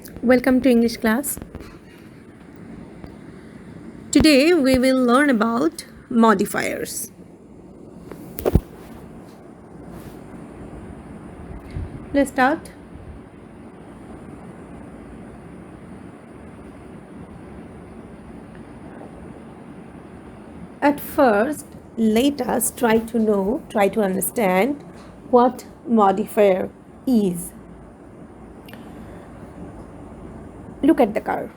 Welcome to English class. Today we will learn about modifiers. Let's start. At first, let us try to understand what modifier is. Look at the car.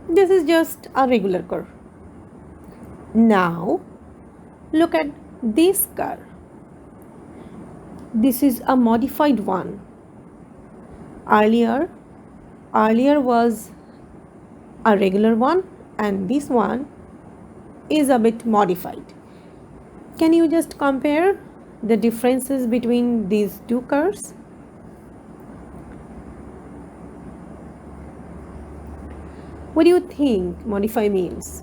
This is just a regular car. Now, look at this car. This is a modified one. Earlier was a regular one, and this one is a bit modified. Can you just compare the differences between these two cars? What do you think modify means?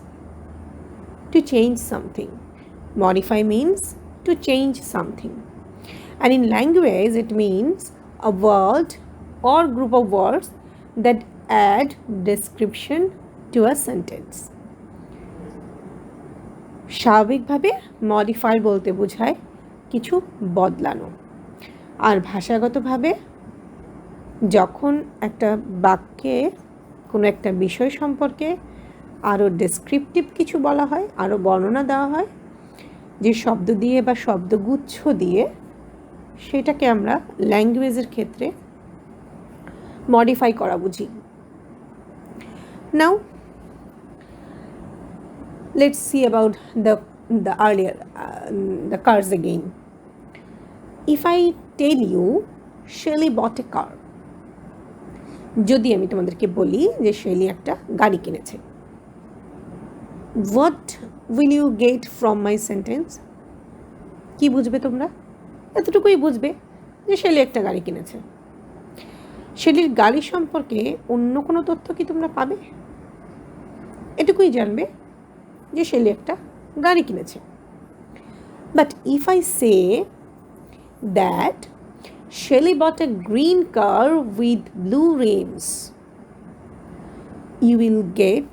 To change something. Modify means to change something. And in language, it means a word or group of words that add description to a sentence. স্বাভাবিকভাবে modify বলতে বোঝায় কিছু বদলানো, আর ভাষাগতভাবে যখন একটা বাক্যে কোনো একটা বিষয় সম্পর্কে আরও ডেসক্রিপটিভ কিছু বলা হয়, আরও বর্ণনা দেওয়া হয় যে শব্দ দিয়ে বা শব্দগুচ্ছ দিয়ে, সেটাকে আমরা ল্যাঙ্গুয়েজের ক্ষেত্রে মডিফাই করা বুঝি। নাও let's see about the earlier the cars again. If I tell you Shelly bought a car, যদি আমি তোমাদেরকে বলি যে শেলি একটা গাড়ি কিনেছে, what will you get from my sentence? কি বুঝবে তোমরা? এতটুকুই বুঝবে যে শেলি একটা গাড়ি কিনেছে। শেলির গাড়ি সম্পর্কে অন্য কোনো তথ্য কি তোমরা পাবে? এটুকুই জানবে যে শেলি একটা গাড়ি কিনেছে। But if I say that Shelly bought a green car with blue rims, you will get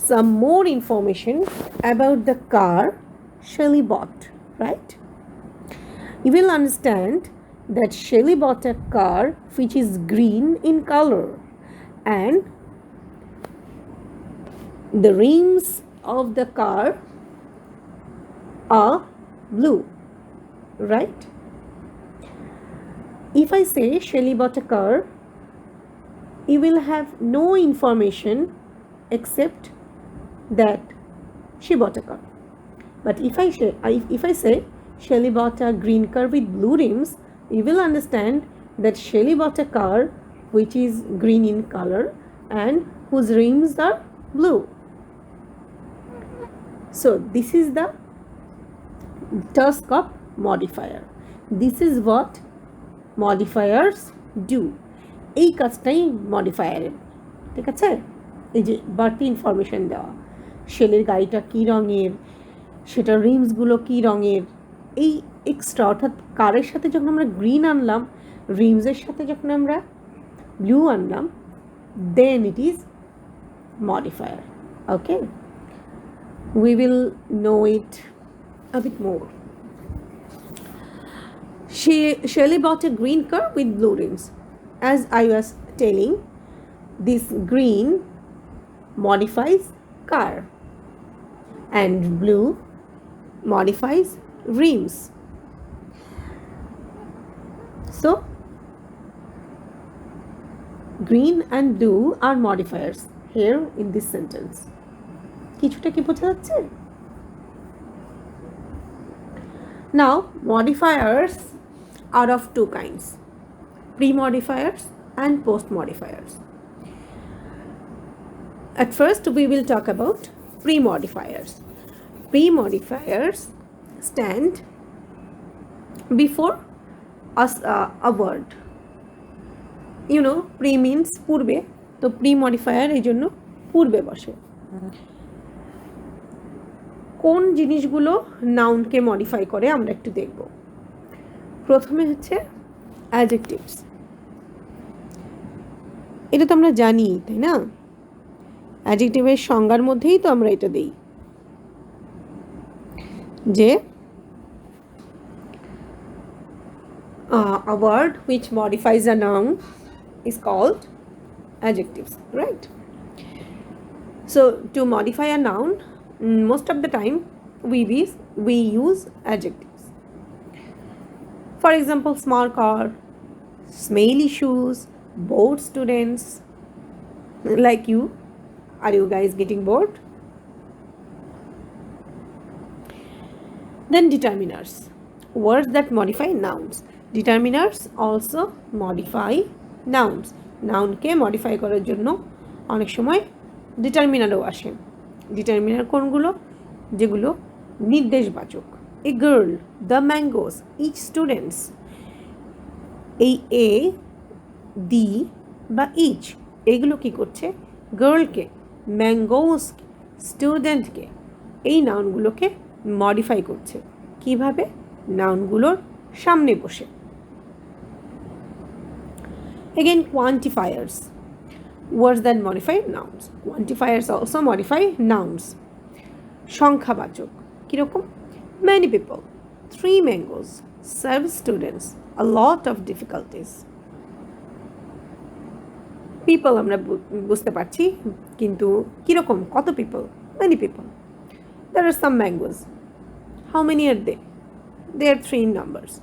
some more information about the car Shelly bought, right? You will understand that Shelly bought a car which is green in color and the rims of the car are blue, right? If I say Shelly bought a car, you will have no information except that she bought a car. But if I say Shelly bought a green car with blue rims, you will understand that Shelly bought a car which is green in color and whose rims are blue. So this is the task of modifier. This is what modifiers do. এই কাজটাই মডিফায়ারের, ঠিক আছে? এই যে বাড়তি information দেওয়া, শেলের গাড়িটা কী রঙের, সেটার রিমসগুলো কী রঙের, এই এক্সট্রা, অর্থাৎ কারের সাথে যখন আমরা গ্রিন আনলাম, রিমসের সাথে যখন আমরা ব্লু আনলাম, then it is modifier. Okay, we will know it a bit more. Shelly bought a green car with blue rims. As I was telling, this green modifies car and blue modifies rims. So green and blue are modifiers here in this sentence. কিছুটা কি বোঝা যাচ্ছে? Now modifiers are of two kinds, pre-modifiers and post-modifiers. At first we will talk about pre-modifiers. Pre-modifiers stand before a word. You know, pre means পূর্বে, তো pre-modifier এই জন্য পূর্বে বসে। কোন জিনিসগুলো নাউনকে মডিফাই করে আমরা একটু দেখব। প্রথমে হচ্ছে অ্যাডজেক্টিভস। এটা তো আমরা জানি, তাই না? অ্যাডজেক্টিভের সংজ্ঞার মধ্যেই তো আমরা এটা দিই যে a word which modifies a noun is called adjectives, right? So to modify a noun, most of the time we use adjectives. For example, small car, smelly shoes, bored students. Like you, are you guys getting bored? Then determiners, words that modify nouns. Determiners also modify nouns. নাউনকে modify করার জন্য অনেক সময় ডিটারমিনারও আসে। Determiner কোনগুলো? যেগুলো নির্দেশবাচক। A girl, the mangoes, each students. এই এ, দি বা ইচ এইগুলো কী করছে? গার্লকে, ম্যাঙ্গোসকে, স্টুডেন্টকে, এই নাউনগুলোকে মডিফাই করছে। কিভাবে? নাউনগুলোর সামনে বসে। Again, quantifiers, words that modify nouns. Quantifiers also modify nouns. সংখ্যাবাচক কীরকম? many people, 3 mangoes, 7 students, a lot of difficulties. people আমরা বুঝতে পারছি, কিন্তু কীরকম? কত people? many people. There are some mangoes. How many are they? They are 3 in numbers.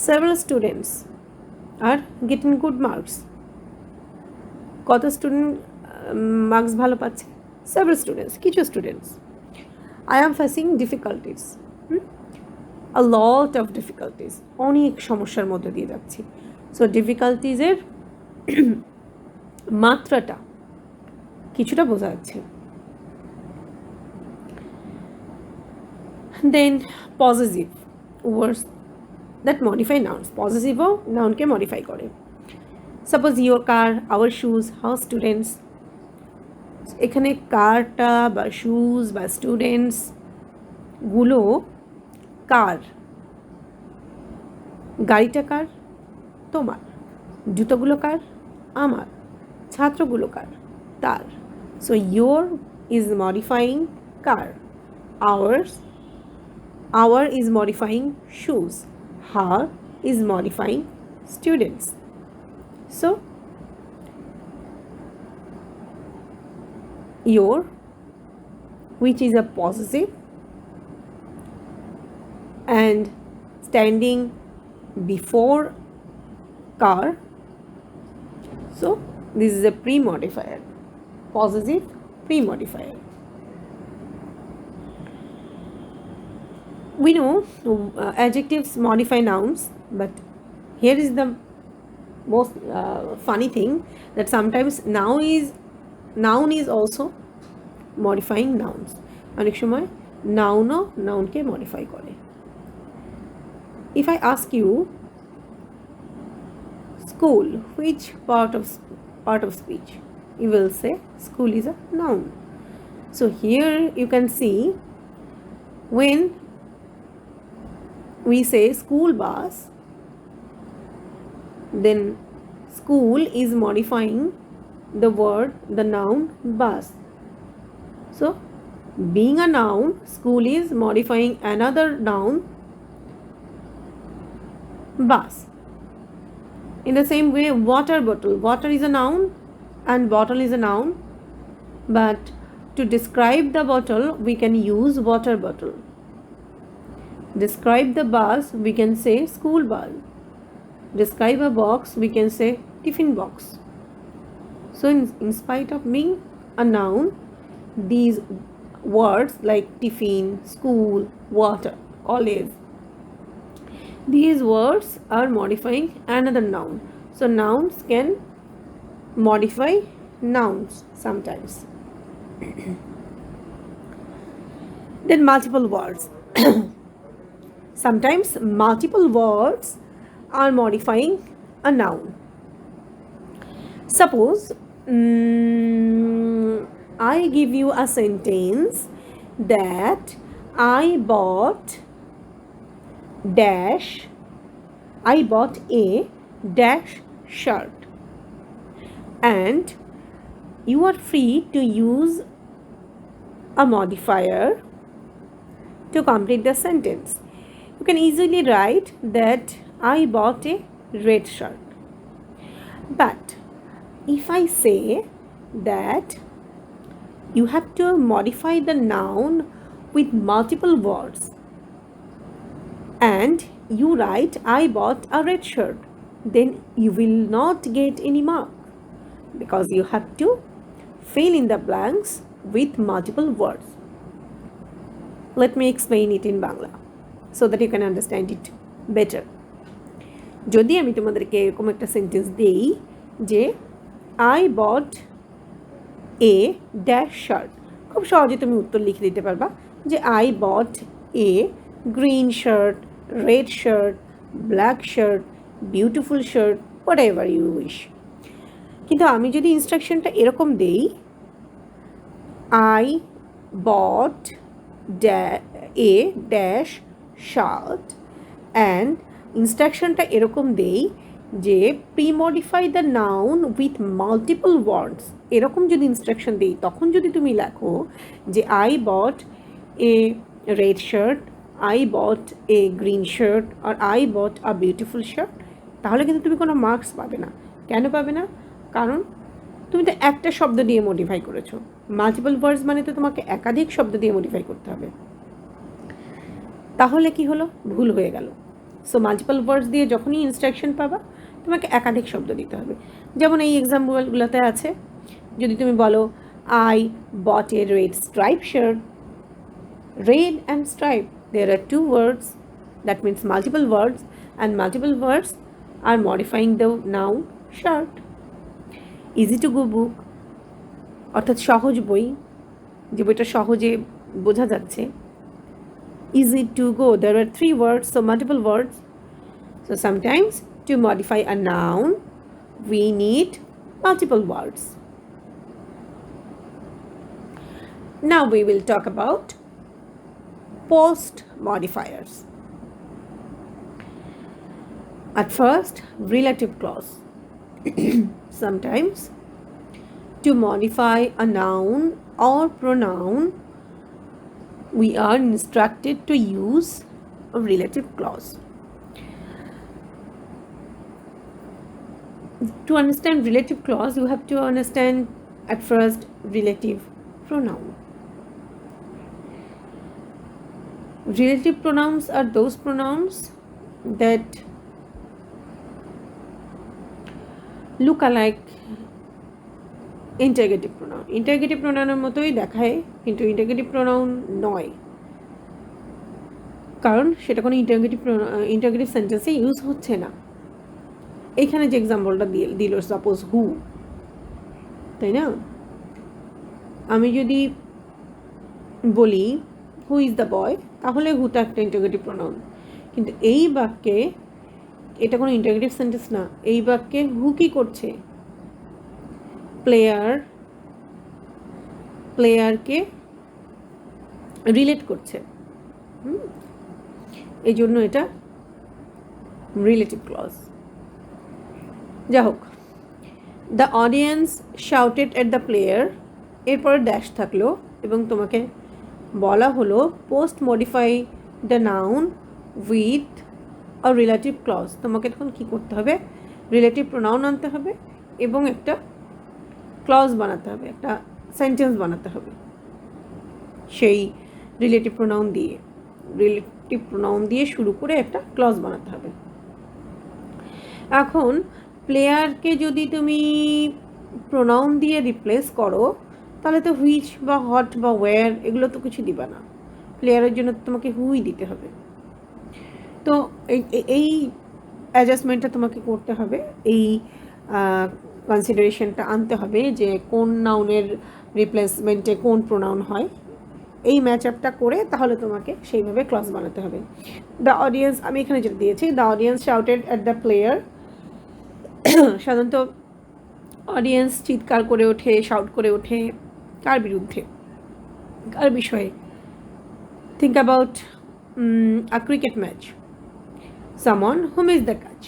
Several students are getting good marks. কত student marks ভালো পাচ্ছে? several students, কিছু students. I am facing difficulties, a lot of difficulties, অনেক সমস্যার মধ্যে দিয়ে যাচ্ছি। So ডিফিকাল্টিজের মাত্রাটা কিছুটা বোঝা যাচ্ছে। Then positive, words that modify nouns. পজিটিভও নাউনকে মডিফাই করে। Suppose your car, our shoes, house students. এখানে কারটা বা শুজ বা স্টুডেন্টসগুলো কার। গাড়িটা কার? তোমার। জুতোগুলো কার? আমার। ছাত্রগুলো কার? তার। So your is modifying car, our is modifying shoes, her is modifying students. So your, which is a possessive and standing before car, so this is a pre-modifier, possessive pre-modifier. We know adjectives modify nouns, but here is the most funny thing, that sometimes noun is also modifying nouns. অনেক সময় নাউনও নাউনকে modify করে। If I ask you school, which part of speech? You will say school is a noun. So here you can see, when we say school bus, then school is modifying the word, the noun bus. So being a noun, school is modifying another noun, bus. In the same way, water bottle, water is a noun and bottle is a noun, but to describe the bottle we can use water bottle. Describe the bus, we can say school bus. Describe a box, we can say tiffin box. So in spite of being a noun, these words like tiffin, school, water, college, these words are modifying another noun. So nouns can modify nouns sometimes. Then multiple words. Sometimes multiple words are modifying a noun. Suppose I give you a sentence that I bought a dash shirt. and you are free to use a modifier to complete the sentence. You can easily write that I bought a red shirt. But if I say that you have to modify the noun with multiple words and you write I bought a red shirt, then you will not get any mark because you have to fill in the blanks with multiple words. Let me explain it in Bangla so that you can understand it better. যদি আমি তোমাদেরকে এরকম একটা sentence দেই যে I bought a dash shirt, খুব সহজে তুমি উত্তর লিখে দিতে পারবা যে I bought a green shirt, red shirt, black shirt, beautiful shirt, whatever you wish. কিন্তু আমি যদি ইনস্ট্রাকশনটা এরকম দেই I bought a dash shirt and ইনস্ট্রাকশনটা এরকম দেই যে premodify the noun with multiple words, এরকম যদি ইনস্ট্রাকশন দিই তখন যদি তুমি লেখো যে I bought a red shirt, I bought a green shirt আর I bought a beautiful shirt, তাহলে কিন্তু তুমি কোনো মার্কস পাবে না। কেন পাবে না? কারণ তুমি তো একটা শব্দ দিয়ে মডিফাই করেছো। মাল্টিপল ওয়ার্ডস মানে তো তোমাকে একাধিক শব্দ দিয়ে মডিফাই করতে হবে, তাহলে কি হলো? ভুল হয়ে গেল। সো মাল্টিপল ওয়ার্ডস দিয়ে যখনই ইনস্ট্রাকশন পাবা তোমাকে একাধিক শব্দ দিতে হবে। যেমন এই এক্সাম্পলগুলোতে আছে, যদি তুমি বলো I bought a red stripe shirt, red and stripe there are two words, that means multiple words, and multiple words are modifying the noun shirt. Easy to go book অর্থাৎ সহজ বই, যে বইটা সহজে বোঝা যাচ্ছে। Easy to go, there are three words, so multiple words. So sometimes to modify a noun we need multiple words. Now we will talk about post modifiers. At first, relative clause. Sometimes to modify a noun or pronoun we are instructed to use a relative clause. To understand relative clause, you have to understand at first relative pronoun. Relative pronouns are those pronouns that look alike interrogative pronoun. Interrogative pronoun মতোই দেখায় কিন্তু interrogative pronoun নয়, কারণ সেটা কোনো interrogative সেন্টেন্সে use হচ্ছে না। এইখানে যে এক্সাম্পলটা দিল সাপোজ হু, তাই না? আমি যদি বলি হু ইজ দ্য বয়, তাহলে হুটা একটা ইন্টারোগেটিভ প্রোনাউন, কিন্তু এই বাক্যে এটা কোনো ইন্টারোগেটিভ সেন্টেন্স না। এই বাক্যে হু কি করছে? প্লেয়ারকে রিলেট করছে, এই জন্য এটা রিলেটিভ ক্লজ। যা হোক, the audience shouted at the player, এরপর ড্যাশ থাকলো এবং তোমাকে বলা হলো post modify the noun with a relative clause. তোমাকে তখন কী করতে হবে? রিলেটিভ প্রোনাউন আনতে হবে এবং একটা ক্লজ বানাতে হবে, একটা সেন্টেন্স বানাতে হবে সেই রিলেটিভ প্রোনাউন দিয়ে শুরু করে একটা ক্লজ বানাতে হবে। এখন প্লেয়ারকে যদি তুমি প্রোনাউন দিয়ে রিপ্লেস করো তাহলে তো হুইচ বা হট বা ওয়্যার এগুলো তো কিছু দিবা না, প্লেয়ারের জন্য তোমাকে হুই দিতে হবে। তো এই অ্যাডজাস্টমেন্টটা তোমাকে করতে হবে, এই কনসিডারেশনটা আনতে হবে যে কোন নাউনের রিপ্লেসমেন্টে কোন প্রোনাউন হয়। এই ম্যাচ আপটা করে তাহলে তোমাকে সেইভাবে ক্লজ বানাতে হবে। দ্য অডিয়েন্স, আমি এখানে যেটা দিয়েছি, the audience shouted at the player. সাধারণত অডিয়েন্স চিৎকার করে ওঠে, শাউট করে ওঠে কার বিরুদ্ধে, কার বিষয়ে? Think about a cricket match, someone who missed the catch.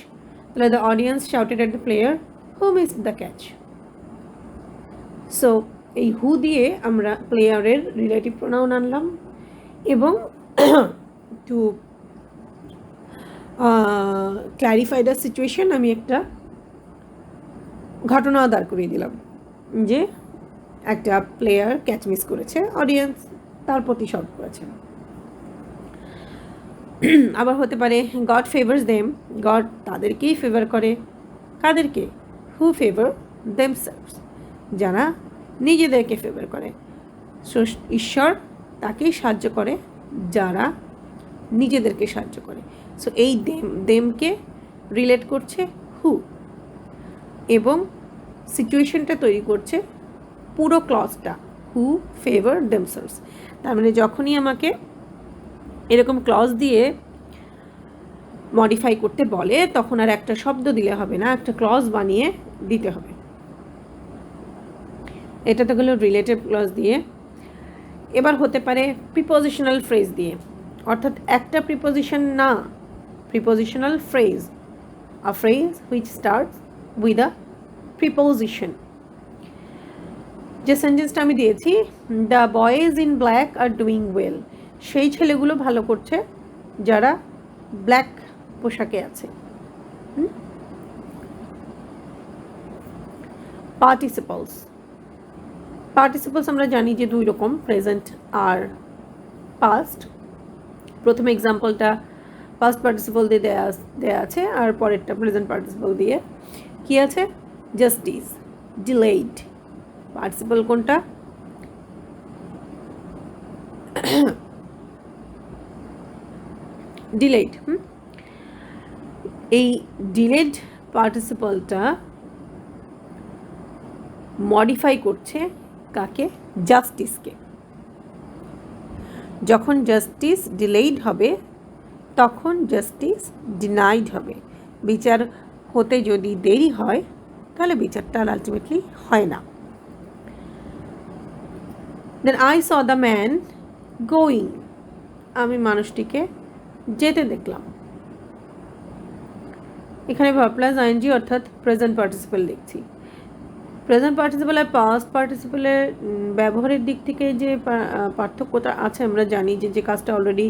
তাহলে the audience shouted at the player who missed the catch. So এই হু দিয়ে আমরা প্লেয়ারের রিলেটিভ প্রোনাউন আনলাম এবং টু ক্ল্যারিফাই দ্য সিচুয়েশন আমি একটা ঘটনা দাঁড় করিয়ে দিলাম যে একটা প্লেয়ার ক্যাচ মিস করেছে, অডিয়েন্স তার প্রতি শর্ট করেছে। আবার হতে পারে গড ফেভার্স দেম, গড তাদেরকেই ফেভার করে। কাদেরকে? হু ফেভার দেমসেলভস, যারা নিজেদেরকে ফেভার করে। সো ঈশ্বর তাকেই সাহায্য করে যারা নিজেদেরকে সাহায্য করে। সো এই দেমকে রিলেট করছে হু এবং সিচুয়েশনটা তৈরি করছে পুরো ক্লজটা হু ফেভার দেমসেলভস। তার মানে যখনই আমাকে এরকম ক্লজ দিয়ে মডিফাই করতে বলে তখন আর একটা শব্দ দিলে হবে না, একটা ক্লজ বানিয়ে দিতে হবে। এটা তো গেল রিলেটিভ ক্লজ দিয়ে। এবার হতে পারে প্রিপোজিশনাল ফ্রেজ দিয়ে, অর্থাৎ একটা প্রিপোজিশন না, prepositional phrase, a phrase which starts with a preposition. যে সেন্টেন্সটা আমি দিয়েছি, the boys in black are doing well, সেই ছেলেগুলো ভালো করছে যারা ব্ল্যাক পোশাকে আছে। পার্টিসিপলস, পার্টিসিপলস আমরা জানি যে দুই রকম, প্রেজেন্ট আর পাস্ট। প্রথমে এক্সাম্পলটা পাস্ট পার্টিসিপল দিয়ে দেয়া আছে আর পরেরটা প্রেজেন্ট পার্টিসিপল দিয়ে। কি আছে? Justice, delayed. পার্টিসিপল কোনটা? ডিলেইড। এই ডিলেড পার্টিসিপলটা মডিফাই করছে কাকে? জাস্টিসকে। যখন জাস্টিস ডিলেইড হবে তখন জাস্টিস ডিনাইড হবে। বিচার হতে যদি দেরি হয় তাহলে বিচারটা আলটিমেটলি হয় না। Then I saw the man going, আমি মানুষটিকে যেতে দেখলাম। এখানে ভার্ব প্লাস আইএনজি অর্থাৎ প্রেজেন্ট পার্টিসিপল দেখছি। প্রেজেন্ট পার্টিসিপল আর পাস্ট পার্টিসিপলের ব্যবহারের দিক থেকে যে পার্থক্যটা আছে আমরা জানি যে যে কাজটা অলরেডি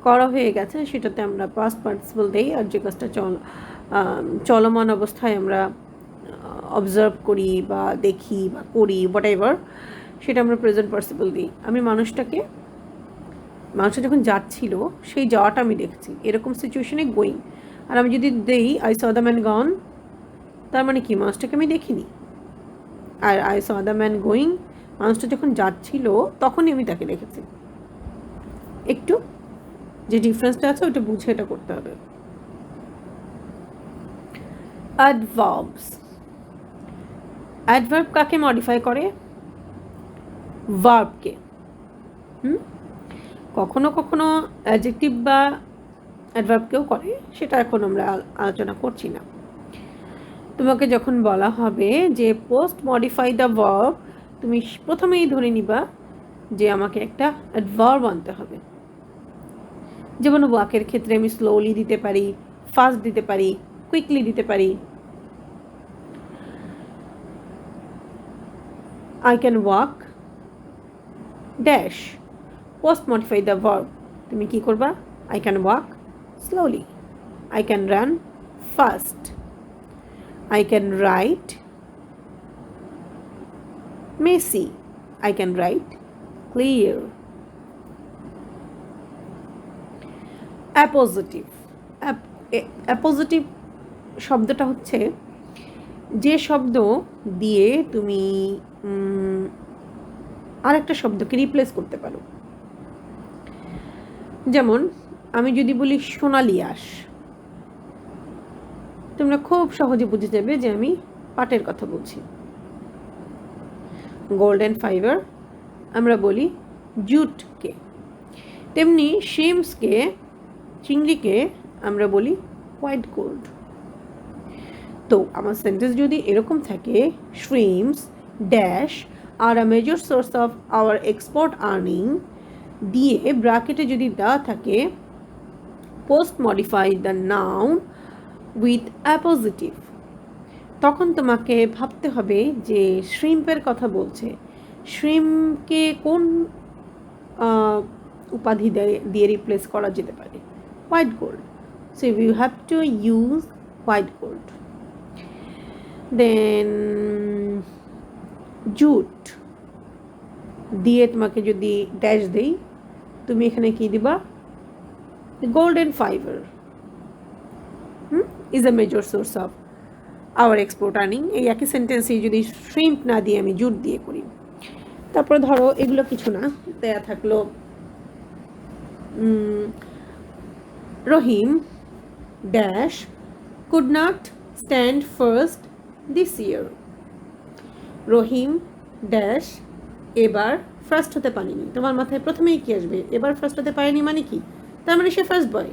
করা হয়ে গেছে সেটাতে আমরা পাস্ট পার্টিসিপল দিই, আর যে কাজটা চলমান অবস্থায় আমরা অবজার্ভ করি বা দেখি বা করি হোয়াট এভার, সেটা আমরা প্রেজেন্ট পার্টিসিপল দিই। আমি মানুষটা যখন যাচ্ছিল সেই যাওয়াটা আমি দেখছি, এরকম সিচুয়েশনে গোয়িং। আর আমি যদি দেই I saw the man gone, তার মানে কি মানুষটাকে আমি দেখিনি। আর I saw the man going, মানুষটা যখন যাচ্ছিল তখনই আমি তাকে দেখেছি। একটু যে ডিফারেন্সটা আছে ওটা বুঝে এটা করতে হবে। অ্যাডভার্বস, অ্যাডভার্ব কাকে মডিফাই করে? ভার্বকে। কখনো কখনো অ্যাডজেক্টিভ বা অ্যাডভার্বকেও করে, সেটা এখন আমরা আলোচনা করছি না। তোমাকে যখন বলা হবে যে পোস্ট মডিফাই দ্য ভার্ব, তুমি প্রথমেই ধরে নিবা যে আমাকে একটা অ্যাডভার্ব আনতে হবে। যেমন ওয়াকের ক্ষেত্রে আমি স্লোলি দিতে পারি, ফাস্ট দিতে পারি, কুইকলি দিতে পারি। I can walk dash, post modify the verb, তুমি কি করবা? I can walk slowly, I can run fast, I can write messy, I can write clear. Appositive, appositive শব্দটা হচ্ছে যে শব্দ দিয়ে তুমি আরেকটা শব্দকে রিপ্লেস করতে পারো। যেমন আমি যদি বলি সোনালি আঁশ, তোমরা খুব সহজে বুঝে যাবে যে আমি পাটের কথা বলছি। গোল্ডেন ফাইবার আমরা বলি জুটকে, তেমনি শ্রিম্পসকে, চিংড়িকে আমরা বলি হোয়াইট গোল্ড। তো আমার সেন্টেন্স যদি এরকম থাকে, shrimps dash are a major source of our export earning, দিয়ে ব্র্যাকেটে যদি দেওয়া থাকে post modify the noun with appositive, তখন তোমাকে ভাবতে হবে যে শ্রিম্পের কথা বলছে, শ্রিম্পকে কোন উপাধি দিয়ে রিপ্লেস করা যেতে পারে? White gold. So you have to use white gold. Then jute দিয়ে তোমাকে যদি ড্যাশ দেই, তুমি এখানে কি দিবা? Golden fibre is a major source of our export earning. এই একই সেন্টেন্সেই যদি শ্রিম্প না দিয়ে আমি জুট দিয়ে করি। তারপর ধরো এগুলো কিছু না, দেয়া থাকলো Rahim dash could not stand first this year. Rahim dash এবার ফার্স্ট হতে পারেনি। তোমার মাথায় প্রথমেই কি আসবে? এবার ফার্স্ট হতে পারেনি মানে কি? তার মানে সে ফার্স্ট বয়।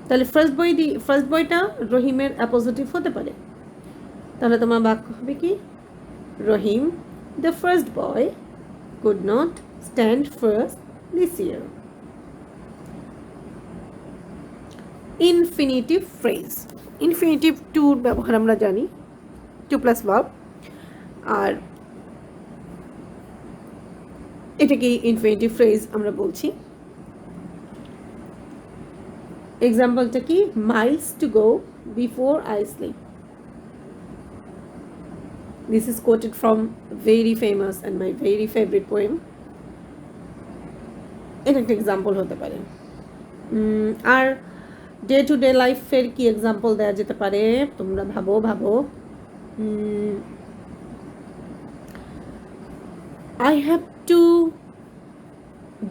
তাহলে ফার্স্ট বয়টা রহিমের অ্যাপোজিটিভ হতে পারে। তাহলে তোমার বাক্য হবে কি? Rahim the first boy could not stand first this year. Infinitive phrase. Infinitive টুর ব্যবহার আমরা জানি, টু প্লাস ভার্ব। আর এটাকে ইনফিনিটিভ ফ্রেজ আমরা বলছি। এক্সাম্পলটা কি? Miles to go before I sleep. This is quoted from very famous and my very favorite poem. এটা একটা এক্সাম্পল হতে পারে। আর ডে টু ডে লাইফের কি এক্সাম্পল দেওয়া যেতে পারে? তোমরা ভাবো। I have to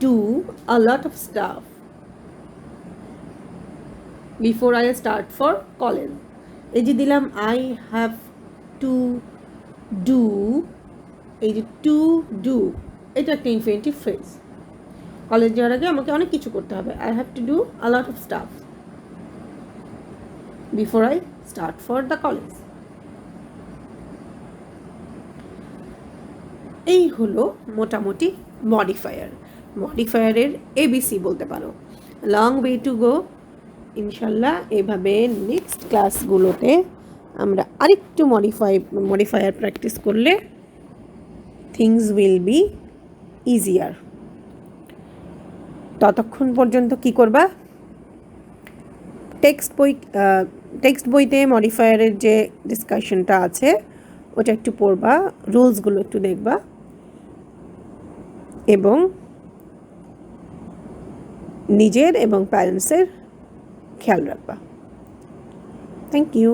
do a lot of stuff before I start for college. এই যে দিলাম I have to do, এই যে to do, এটা একটা ইনফিনিটিভ ফ্রেজ। কলেজ যাওয়ার আগে আমাকে অনেক কিছু করতে হবে। I have to do a lot of stuff before I start for the college. এই হলো মোটামুটি মডিফায়ার। মডিফায়ারের এবিসি বলতে পারো। Long way to go. ইনশাল্লাহ এভাবে নেক্সট ক্লাসগুলোতে আমরা আরেকটু মডিফায়ার প্র্যাকটিস করলে থিংস উইল বি ইজিয়ার। ততক্ষণ পর্যন্ত কি করবা? টেক্সট বইতে মডিফায়ারের যে ডিসকাশনটা আছে ওটা একটু পড়বা, রুলসগুলো একটু দেখবা এবং নিজের এবং প্যারেন্টসের খেয়াল রাখবা। Thank you.